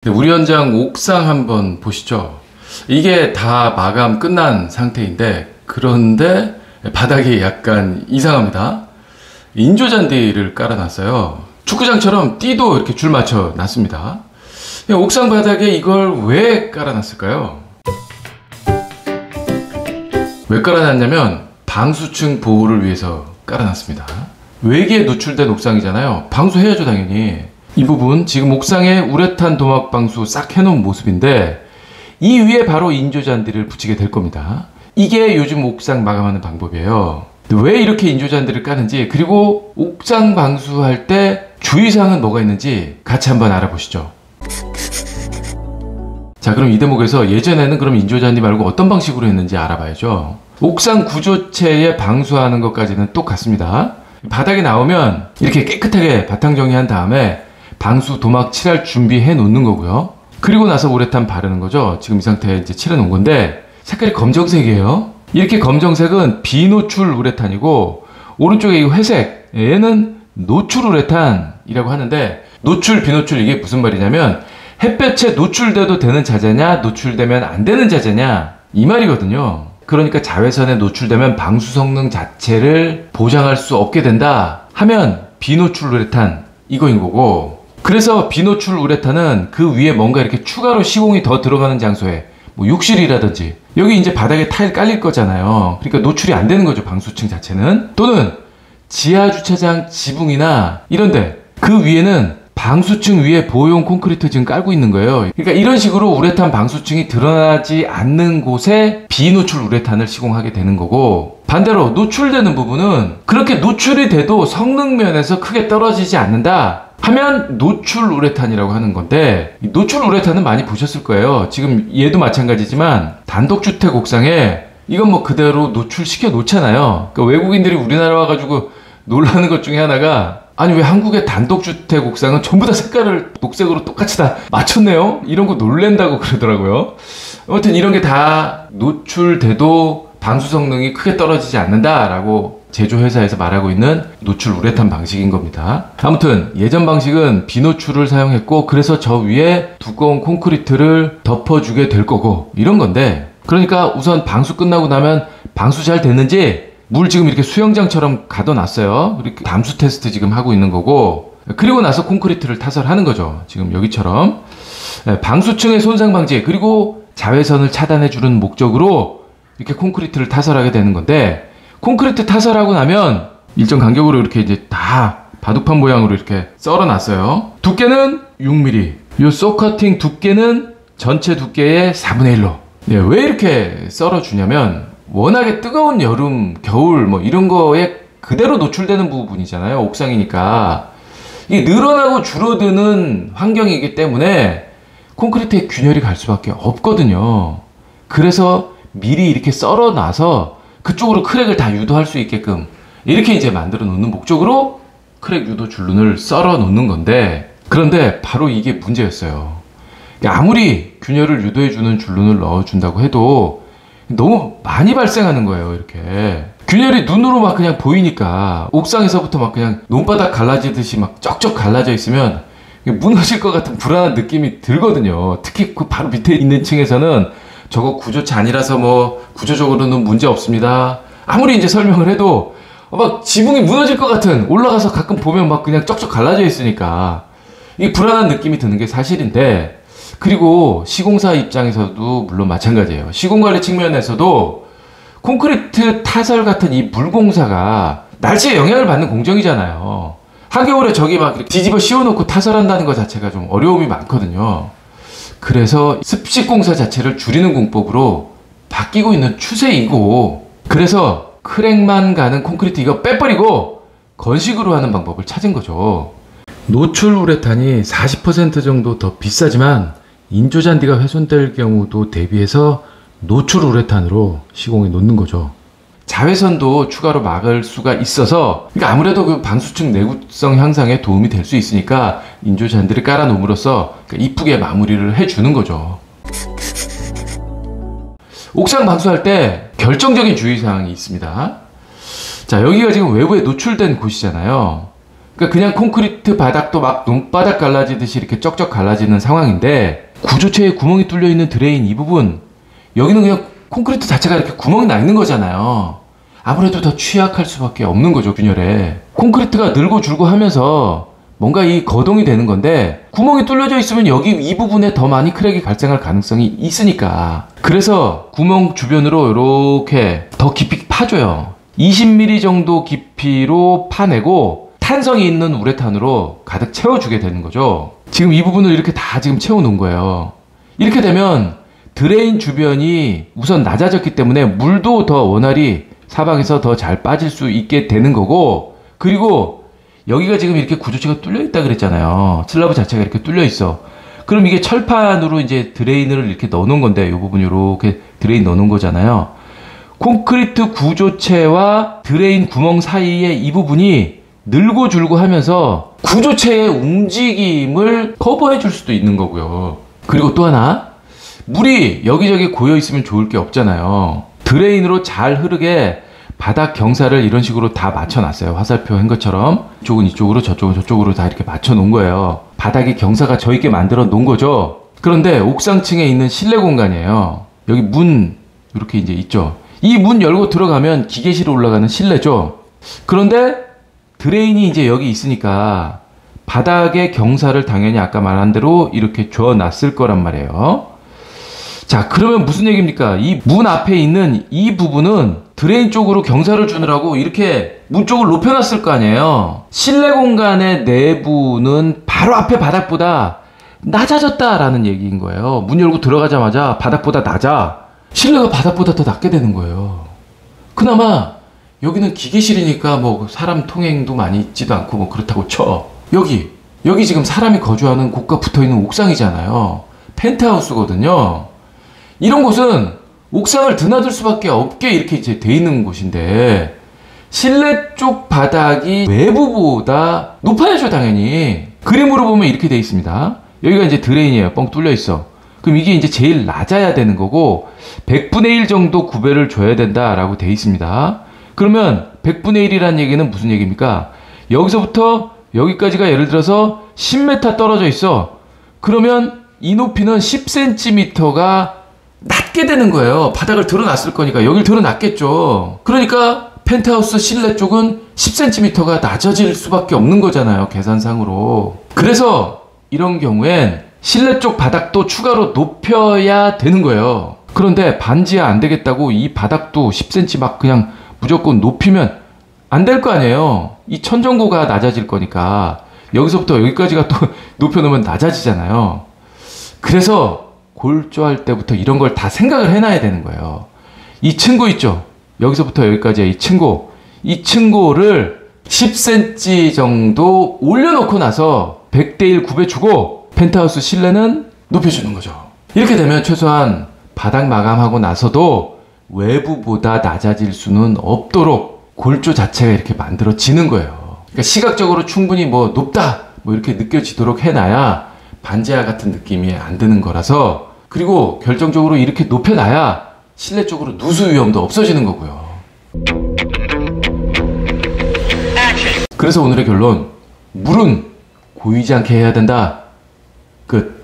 우리 현장 옥상 한번 보시죠. 이게 다 마감 끝난 상태인데, 그런데 바닥이 약간 이상합니다. 인조잔디를 깔아놨어요. 축구장처럼 띠도 이렇게 줄 맞춰 놨습니다. 옥상 바닥에 이걸 왜 깔아놨을까요? 왜 깔아놨냐면 방수층 보호를 위해서 깔아놨습니다. 외기에 노출된 옥상이잖아요. 방수해야죠, 당연히. 이 부분 지금 옥상에 우레탄 도막 방수 싹 해놓은 모습인데, 이 위에 바로 인조잔디를 붙이게 될 겁니다. 이게 요즘 옥상 마감하는 방법이에요. 왜 이렇게 인조잔디를 까는지, 그리고 옥상 방수할 때 주의사항은 뭐가 있는지 같이 한번 알아보시죠. 자, 그럼 이 대목에서 예전에는 그럼 인조잔디 말고 어떤 방식으로 했는지 알아봐야죠. 옥상 구조체에 방수하는 것까지는 똑같습니다. 바닥에 나오면 이렇게 깨끗하게 바탕 정리한 다음에 방수 도막 칠할 준비해 놓는 거고요. 그리고 나서 우레탄 바르는 거죠. 지금 이 상태에 이제 칠해 놓은 건데, 색깔이 검정색이에요. 이렇게 검정색은 비노출 우레탄이고, 오른쪽에 이 회색, 얘는 노출 우레탄이라고 하는데, 노출, 비노출, 이게 무슨 말이냐면 햇볕에 노출돼도 되는 자재냐, 노출되면 안 되는 자재냐, 이 말이거든요. 그러니까 자외선에 노출되면 방수 성능 자체를 보장할 수 없게 된다 하면 비노출 우레탄, 이거인 거고, 그래서 비노출 우레탄은 그 위에 뭔가 이렇게 추가로 시공이 더 들어가는 장소에, 뭐 욕실이라든지, 여기 이제 바닥에 타일 깔릴 거잖아요. 그러니까 노출이 안 되는 거죠, 방수층 자체는. 또는 지하 주차장 지붕이나 이런데 그 위에는 방수층 위에 보호용 콘크리트 지금 깔고 있는 거예요. 그러니까 이런 식으로 우레탄 방수층이 드러나지 않는 곳에 비노출 우레탄을 시공하게 되는 거고, 반대로 노출되는 부분은 그렇게 노출이 돼도 성능 면에서 크게 떨어지지 않는다 하면 노출 우레탄이라고 하는 건데, 노출 우레탄은 많이 보셨을 거예요. 지금 얘도 마찬가지지만 단독주택 옥상에 이건 뭐 그대로 노출시켜 놓잖아요. 그러니까 외국인들이 우리나라 와가지고 놀라는 것 중에 하나가, 아니 왜 한국의 단독주택 옥상은 전부 다 색깔을 녹색으로 똑같이 다 맞췄네요? 이런 거 놀랜다고 그러더라고요. 아무튼 이런 게 다 노출돼도 방수 성능이 크게 떨어지지 않는다라고 제조회사에서 말하고 있는 노출 우레탄 방식인 겁니다. 아무튼 예전 방식은 비노출을 사용했고, 그래서 저 위에 두꺼운 콘크리트를 덮어주게 될 거고, 이런 건데, 그러니까 우선 방수 끝나고 나면 방수 잘 됐는지 물 지금 이렇게 수영장처럼 가둬놨어요. 이렇게 담수 테스트 지금 하고 있는 거고, 그리고 나서 콘크리트를 타설하는 거죠. 지금 여기처럼 방수층의 손상 방지, 그리고 자외선을 차단해주는 목적으로 이렇게 콘크리트를 타설하게 되는 건데, 콘크리트 타설하고 나면 일정 간격으로 이렇게 이제 다 바둑판 모양으로 이렇게 썰어놨어요. 두께는 6mm, 이 쏘커팅 두께는 전체 두께의 4분의 1로. 왜 이렇게 썰어주냐면, 워낙에 뜨거운 여름, 겨울 뭐 이런 거에 그대로 노출되는 부분이잖아요. 옥상이니까. 이게 늘어나고 줄어드는 환경이기 때문에 콘크리트에 균열이 갈 수밖에 없거든요. 그래서 미리 이렇게 썰어놔서 그쪽으로 크랙을 다 유도할 수 있게끔 이렇게 이제 만들어 놓는 목적으로 크랙 유도 줄눈을 썰어 놓는 건데, 그런데 바로 이게 문제였어요. 아무리 균열을 유도해주는 줄눈을 넣어준다고 해도 너무 많이 발생하는 거예요. 이렇게 균열이 눈으로 막 그냥 보이니까, 옥상에서부터 막 그냥 논바닥 갈라지듯이 막 쩍쩍 갈라져 있으면 무너질 것 같은 불안한 느낌이 들거든요. 특히 그 바로 밑에 있는 층에서는 저거 구조차 아니라서 뭐 구조적으로는 문제 없습니다, 아무리 이제 설명을 해도 막 지붕이 무너질 것 같은, 올라가서 가끔 보면 막 그냥 쩍쩍 갈라져 있으니까 이 불안한 느낌이 드는 게 사실인데, 그리고 시공사 입장에서도 물론 마찬가지예요. 시공관리 측면에서도 콘크리트 타설 같은 이 물공사가 날씨에 영향을 받는 공정이잖아요. 한겨울에 저기 막 뒤집어 씌워놓고 타설한다는 것 자체가 좀 어려움이 많거든요. 그래서 습식공사 자체를 줄이는 공법으로 바뀌고 있는 추세이고, 그래서 크랙만 가는 콘크리트 이거 빼버리고 건식으로 하는 방법을 찾은 거죠. 노출 우레탄이 40% 정도 더 비싸지만 인조잔디가 훼손될 경우도 대비해서 노출 우레탄으로 시공해 놓는 거죠. 자외선도 추가로 막을 수가 있어서, 그러니까 아무래도 그 방수층 내구성 향상에 도움이 될 수 있으니까 인조잔디를 깔아 놓음으로써 이쁘게 마무리를 해주는 거죠. 옥상 방수할 때 결정적인 주의사항이 있습니다. 자, 여기가 지금 외부에 노출된 곳이잖아요. 그러니까 그냥 콘크리트 바닥도 막 눈바닥 갈라지듯이 이렇게 쩍쩍 갈라지는 상황인데, 구조체에 구멍이 뚫려 있는 드레인 이 부분, 여기는 그냥 콘크리트 자체가 이렇게 구멍이 나 있는 거잖아요. 아무래도 더 취약할 수밖에 없는 거죠, 균열에. 콘크리트가 늘고 줄고 하면서 뭔가 이 거동이 되는 건데, 구멍이 뚫려져 있으면 여기 이 부분에 더 많이 크랙이 발생할 가능성이 있으니까. 그래서 구멍 주변으로 이렇게 더 깊이 파줘요. 20mm 정도 깊이로 파내고 탄성이 있는 우레탄으로 가득 채워주게 되는 거죠. 지금 이 부분을 이렇게 다 지금 채워놓은 거예요. 이렇게 되면 드레인 주변이 우선 낮아졌기 때문에 물도 더 원활히 사방에서 더 잘 빠질 수 있게 되는 거고, 그리고 여기가 지금 이렇게 구조체가 뚫려 있다 그랬잖아요. 슬라브 자체가 이렇게 뚫려 있어. 그럼 이게 철판으로 이제 드레인을 이렇게 넣어 놓은 건데, 이 부분 이렇게 드레인 넣어 놓은 거잖아요. 콘크리트 구조체와 드레인 구멍 사이에 이 부분이 늘고 줄고 하면서 구조체의 움직임을 커버해 줄 수도 있는 거고요. 그리고 또 하나, 물이 여기저기 고여 있으면 좋을 게 없잖아요. 드레인으로 잘 흐르게 바닥 경사를 이런 식으로 다 맞춰놨어요. 화살표 한 것처럼 이쪽은 이쪽으로 저쪽은 저쪽으로 다 이렇게 맞춰 놓은 거예요. 바닥이 경사가 져 있게 만들어 놓은 거죠. 그런데 옥상층에 있는 실내 공간이에요. 여기 문 이렇게 이제 있죠. 이 문 열고 들어가면 기계실로 올라가는 실내죠. 그런데 드레인이 이제 여기 있으니까 바닥의 경사를 당연히 아까 말한 대로 이렇게 줘놨을 거란 말이에요. 자, 그러면 무슨 얘기입니까? 이 문 앞에 있는 이 부분은 드레인 쪽으로 경사를 주느라고 이렇게 문 쪽을 높여놨을 거 아니에요. 실내 공간의 내부는 바로 앞에 바닥보다 낮아졌다라는 얘기인 거예요. 문 열고 들어가자마자 바닥보다 낮아. 실내가 바닥보다 더 낮게 되는 거예요. 그나마 여기는 기계실이니까 뭐 사람 통행도 많이 있지도 않고 뭐 그렇다고 쳐. 여기 지금 사람이 거주하는 곳과 붙어있는 옥상이잖아요. 펜트하우스거든요. 이런 곳은 옥상을 드나들 수밖에 없게 이렇게 이제 돼 있는 곳인데, 실내 쪽 바닥이 외부보다 높아야죠, 당연히. 그림으로 보면 이렇게 돼 있습니다. 여기가 이제 드레인이에요. 뻥 뚫려 있어. 그럼 이게 이제 제일 낮아야 되는 거고, 100분의 1 정도 구배를 줘야 된다라고 돼 있습니다. 그러면 100분의 1이라는 얘기는 무슨 얘기입니까? 여기서부터 여기까지가 예를 들어서 10m 떨어져 있어. 그러면 이 높이는 10cm가 낮게 되는 거예요. 바닥을 드러놨을 거니까 여길 드러놨겠죠. 그러니까 펜트하우스 실내 쪽은 10cm가 낮아질 수밖에 없는 거잖아요, 계산상으로. 그래서 이런 경우엔 실내 쪽 바닥도 추가로 높여야 되는 거예요. 그런데 반지하 안 되겠다고 이 바닥도 10cm 막 그냥 무조건 높이면 안 될 거 아니에요. 이 천정고가 낮아질 거니까 여기서부터 여기까지가 또 높여놓으면 낮아지잖아요. 그래서 골조할 때부터 이런 걸 다 생각을 해놔야 되는 거예요. 이 층고 있죠? 여기서부터 여기까지의 이 층고. 이 층고를 10cm 정도 올려놓고 나서 100대 1 구배 주고 펜트하우스 실내는 높여주는 거죠. 이렇게 되면 최소한 바닥 마감하고 나서도 외부보다 낮아질 수는 없도록 골조 자체가 이렇게 만들어지는 거예요. 그러니까 시각적으로 충분히 뭐 높다 뭐 이렇게 느껴지도록 해놔야 반지하 같은 느낌이 안 드는 거라서, 그리고 결정적으로 이렇게 높여놔야 실내 쪽으로 누수 위험도 없어지는 거고요. 그래서 오늘의 결론, 물은 고이지 않게 해야 된다. 끝.